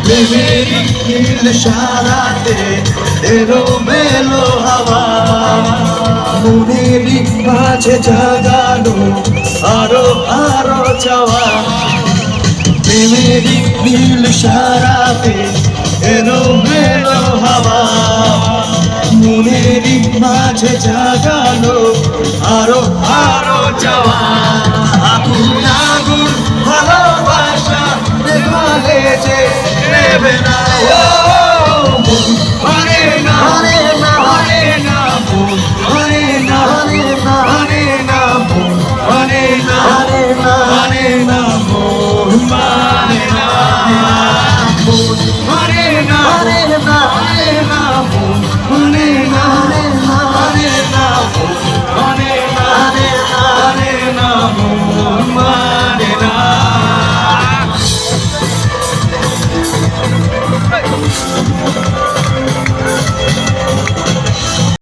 Mary নীল সারাতে এলো মেলো হাওয়া মনেরই মাঝে জাগানো আরো আরো চাওয়া মেরি নীল সারাতে এলো মেলো হাওয়া মনেরই মাঝে জাগানো আরো আরো চাওয়া আগুন আগুন ভালোবাসা নেভালে যে নেবে না মানে না মানে না মানে না মানে না মানে না মানে না মানে না মানে না মানে না মানে না মানে না মানে না মানে না মানে না মানে না মানে না